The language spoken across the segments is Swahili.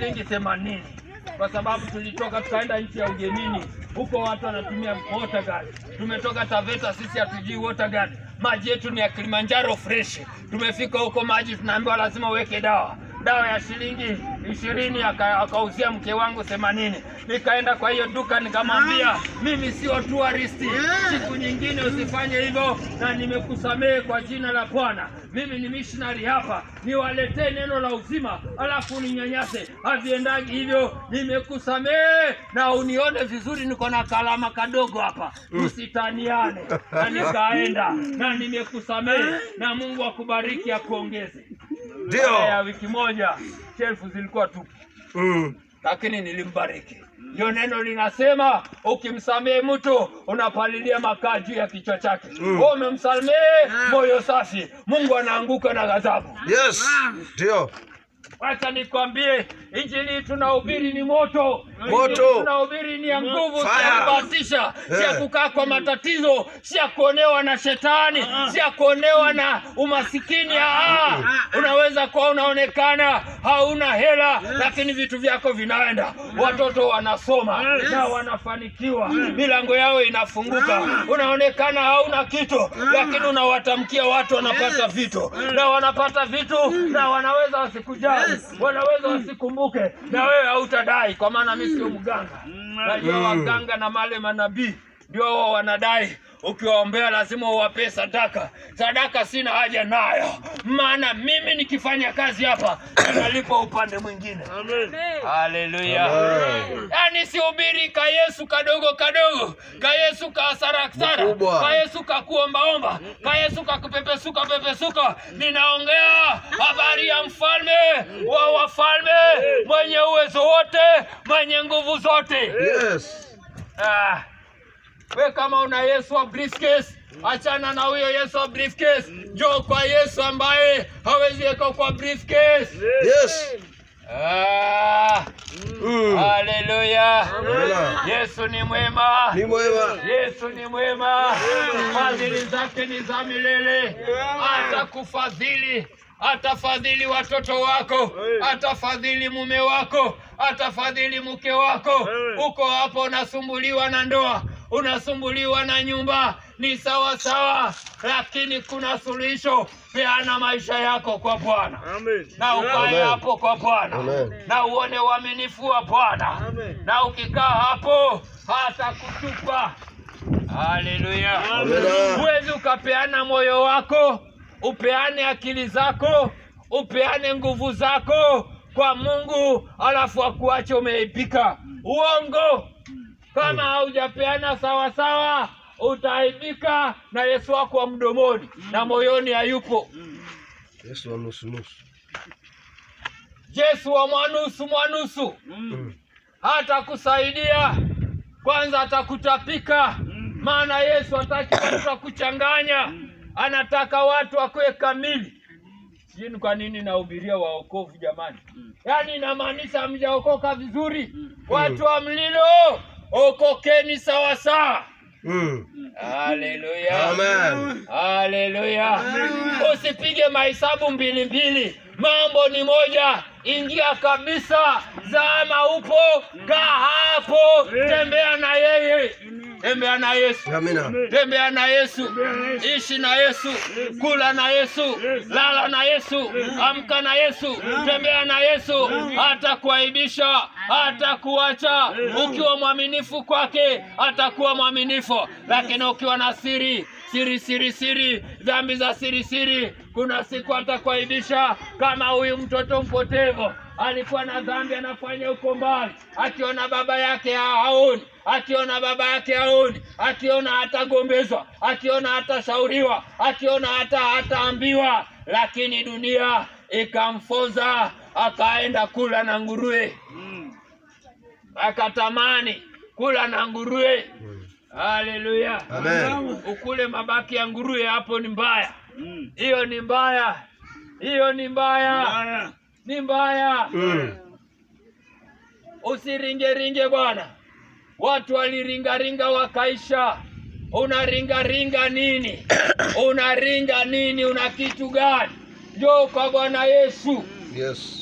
shilingi 80 kwa sababu tulitoka tukaenda nchi ya ugenini. Huko watu wanatumia water gun. Tumetoka Taveta, sisi hatujui water gun. Maji yetu ni ya Kilimanjaro fresh. Tumefika huko maji tunaambiwa lazima uweke dawa ya shilingi 20 akauzia mke wangu 80. Nikaenda kwa hiyo duka nikamwambia mimi sio tourist, siku nyingine usifanye hivyo na nimekusamehe kwa jina la Bwana. Mimi ni missionary hapa, niwaletee neno la uzima alafu uninyanyase. Haviendagi hivyo, nimekusamehe na unione vizuri, niko na kalama kadogo hapa, usitaniane. Na nikaenda na nimekusamehe na Mungu akubariki akuongeze. Ndio. Ya wiki moja shelfu zilikuwa tupu. Lakini nilimbariki. Ndio neno linasema ukimsamehe mtu unapalilia makaa juu ya kichwa chake. Wewe umemsamehe moyo safi, Mungu anaanguka na ghadhabu. Yes. Ndio. Wacha nikwambie, injili tunahubiri ni moto. Moto. Tunahubiri ni ya nguvu, si ya kubahatisha, si ya kukaa kwa matatizo, si ya kuonewa na shetani, si ya kuonewa na umasikini. Unaweza kuwa unaonekana hauna hela, lakini vitu vyako vinaenda. Watoto wanasoma na wanafanikiwa, milango yao inafunguka. Unaonekana hauna kitu, lakini unawatamkia watu wanapata vitu, na wanapata vitu, na wanaweza wasikujali, wanaweza wasikumbuke, na wewe hautadai. Kwa maana mimi sio mganga. Najua waganga na wale manabii ndio wao wanadai. Ukiwaombea lazima uwape sadaka. Sadaka sina haja nayo, maana mimi nikifanya kazi hapa nalipa upande mwingine. Amen. Haleluya. Yaani sihubiri ka Yesu kadogo kadogo, ka Yesu ka hasara, ka Yesu ka kuombaomba, ka Yesu ka kupepesuka. Ninaongea habari ya mfalme wa wafalme, mwenye uwezo wote, mwenye nguvu zote. Yes. We kama una Yesu wa briefcase, achana na huyo Yesu wa briefcase. Njoo kwa Yesu ambaye hawezi weka kwa briefcase. Yes. Haleluya. Yesu ni mwema. Ni mwema. Yesu ni mwema. Fadhili zake ni za milele. Atakufadhili. Atafadhili watoto wako, atafadhili mume wako, atafadhili mke wako. Uko hapo unasumbuliwa na ndoa, unasumbuliwa na nyumba, ni sawa sawa, lakini kuna suluhisho. Peana maisha yako kwa Bwana. Na ukae hapo kwa Bwana. Na uone uaminifu wa Bwana. Na ukikaa hapo hata kutupa. Haleluya. Huwezi ukapeana moyo wako, upeane akili zako, upeane nguvu zako kwa Mungu, alafu akuache umeipika. Uongo. Kama haujapeana sawa sawa, utaibika na Yesu wako wa mdomoni, na moyoni hayupo. Yesu wa nusu. Yesu wa mwanusu. Hata kusaidia kwanza, atakutapika. Maana Yesu hataki watu kuchanganya, anataka watu wakuwe kamili. Sijui kwa nini nahubiria waokovu jamani. Yaani inamaanisha mjaokoka vizuri. Watu wa Mlilo, okokeni sawa sawa. Haleluya. Amen. Haleluya. Usipige mahesabu mbili. Mambo ni moja. Ingia kabisa. Zama upo, kaa hapo, tembea na yeye. Tembea na Yesu. Amina. Tembea na Yesu. Ishi na Yesu. Kula na Yesu. Lala na Yesu. Amka na Yesu. Tembea na Yesu. Hata kuaibisha, hata kuacha. Ukiwa mwaminifu kwake, atakuwa mwaminifu. Lakini ukiwa na siri, dhambi za siri, kuna siku atakuaibisha. Kama huyu mtoto mpotevu alikuwa na dhambi, anafanya huko mbali, akiona baba yake haoni, akiona hatagombezwa, akiona hatashauriwa, akiona hataambiwa, lakini dunia ikamfoza, akaenda kula na nguruwe. Akatamani kula na nguruwe. Haleluya. Amen. Ukule mabaki ya nguruwe, hapo ni mbaya. Hiyo ni mbaya. Ni mbaya. Usiringe bwana. Watu waliringa wakaisha. Unaringa nini? Una kitu gani? Njoo kwa Bwana Yesu. Yes.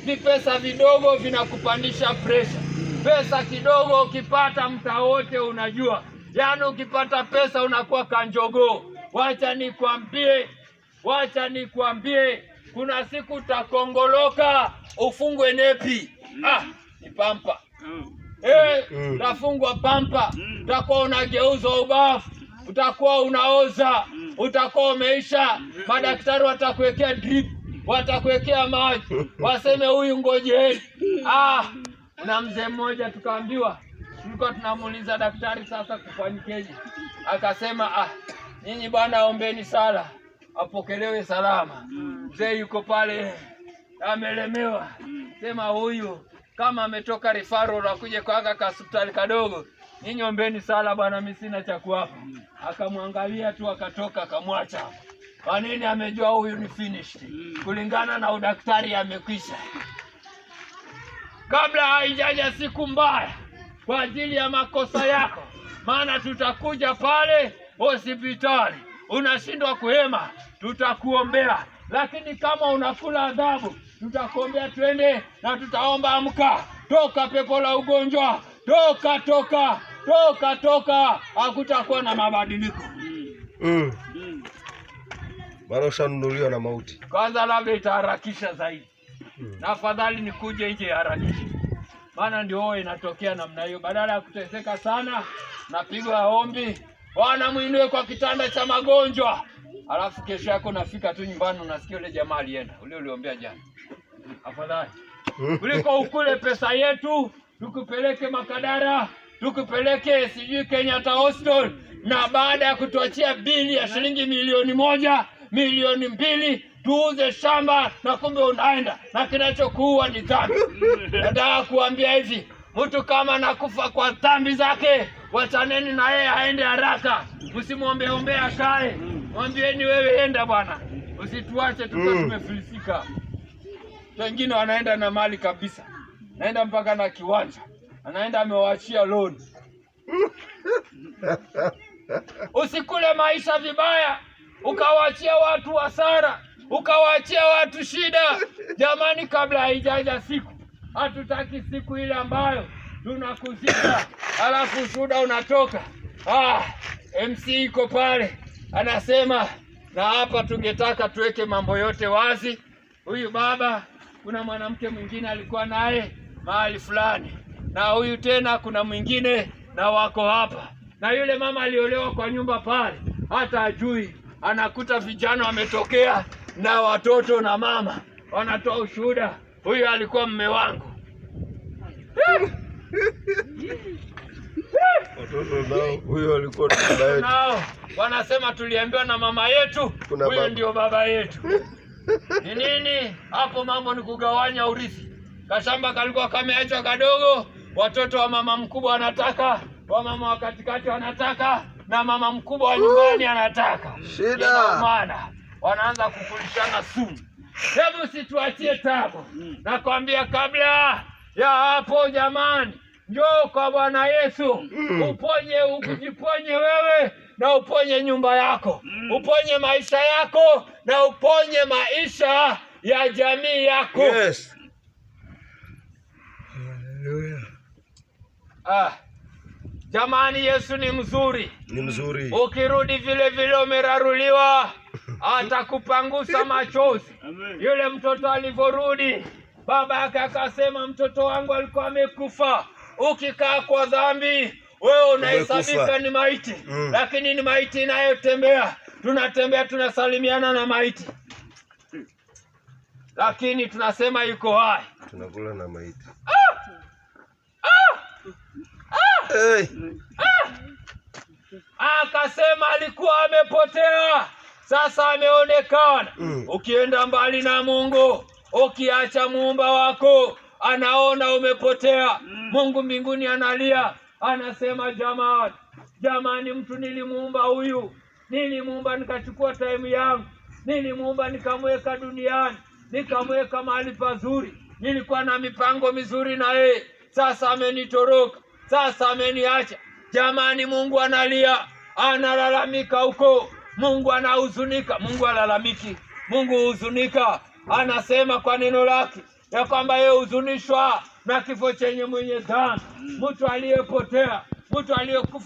Vipesa vidogo vinakupandisha presha. Pesa kidogo ukipata mtaa wote unajua. Yaani ukipata pesa unakuwa kanjogoo. Wacha nikwambie, kuna siku utakongoloka ufungwe nepi. Ni pampa. Utafungwa pampa. Utakuwa unageuzwa ubafu. Utakuwa unaoza. Utakuwa umeisha. Madaktari watakuwekea drip. Watakuwekea maji. Waseme huyu ngojeni. Na mzee mmoja tukaambiwa, tulikuwa tunamuuliza daktari, sasa kufanyikeje? Akasema nyinyi bwana, ombeni sala apokelewe salama. Mzee yuko pale amelemewa. Sema huyu kama ametoka referral na kuja kwa hospitali kadogo, nyinyi ombeni sala bwana, mimi sina cha kuwapa. Akamwangalia tu akatoka akamwacha. Kwa nini? Amejua huyu ni finished. Kulingana na udaktari amekwisha. Kabla haijaja siku mbaya kwa ajili ya makosa yako, maana tutakuja pale hospitali, unashindwa kuhema, tutakuombea. Lakini kama unakula adhabu, tutakuombea twende na tutaomba amka, toka pepo la ugonjwa, toka. Hakutakuwa na mabadiliko. Bado ushanunuliwa na mauti. Kwanza labda itaharakisha zaidi. Na afadhali nikuje nje harakisha. Maana ndio inatokea namna hiyo. Badala ya kuteseka sana, napigwa ombi, Bwana muinue kwa kitanda cha magonjwa. Alafu kesho yako nafika tu nyumbani unasikia yule jamaa alienda. Ule uliombea jana. Afadhali kuliko ukule pesa yetu, tukupeleke Makadara, tukupeleke sijui Kenyatta Hospital, na baada ya kutuachia bili ya shilingi milioni 1, milioni 2, tuuze shamba na kumbe unaenda na kinachokuua ni dhambi. Nataka kuambia hivi, mtu kama nakufa kwa dhambi zake, wachaneni na yeye aende haraka. Msimuombe akae. Mwambieni wewe enda bwana. Usituache tuko tumefilisika. Wengine wanaenda na mali kabisa. Naenda mpaka na kiwanja. Anaenda amewaachia loan. Usikule maisha vibaya, ukawaachia watu hasara, ukawaachia watu shida. Jamani, kabla haijaja siku, hatutaki siku ile ambayo tunakuzika alafu shuda unatoka. MC iko pale anasema, na hapa tungetaka tuweke mambo yote wazi. Huyu baba kuna mwanamke mwingine alikuwa naye mahali fulani, na huyu tena kuna mwingine na wako hapa, na yule mama aliolewa kwa nyumba pale, hata ajui. Anakuta vijana wametokea na watoto na mama wanatoa ushuhuda, huyu alikuwa mume wangu. Watoto nao huyo alikuwa baba yetu. Nao wanasema tuliambiwa na mama yetu, huyo ndio baba yetu. Ni nini hapo? Mambo ni kugawanya urithi. Kashamba kalikuwa kameachwa kadogo, watoto wa mama mkubwa wanataka, wa mama wa katikati wanataka, na mama mkubwa wa nyumbani anataka. Shida. Maana wanaanza kukulishana sumu. Hebu situatie tabu. Nakwambia kabla ya hapo jamani, njoo kwa Bwana Yesu. Uponye, ujiponye wewe na uponye nyumba yako. Uponye maisha yako na uponye maisha ya jamii yako. Yes. Jamani, Yesu ni mzuri. Ni mzuri. Ukirudi vile vile umeraruliwa, atakupangusa machozi. Yule mtoto alivyorudi, baba yake akasema, mtoto wangu alikuwa amekufa. Ukikaa kwa dhambi, wewe unahesabika ni maiti. Lakini ni maiti inayotembea. Tunatembea tunasalimiana na maiti, lakini tunasema yuko hai. Tunakula na maiti. Akasema alikuwa amepotea, sasa ameonekana. Ukienda mbali na Mungu, ukiacha muumba wako, anaona umepotea. Mungu mbinguni analia, anasema jamani, mtu nilimuumba huyu, nilimuumba nikachukua time yangu, nilimuumba nikamweka duniani, nikamweka mahali pazuri, nilikuwa na mipango mizuri na yeye, sasa amenitoroka, sasa ameniacha. Jamani, Mungu analia, analalamika huko. Mungu anahuzunika. Mungu alalamiki, Mungu huzunika. Anasema kwa neno lake, ya kwamba yeye huzunishwa na kifo chenye mwenye dhambi, mtu aliyepotea, mtu aliyekufa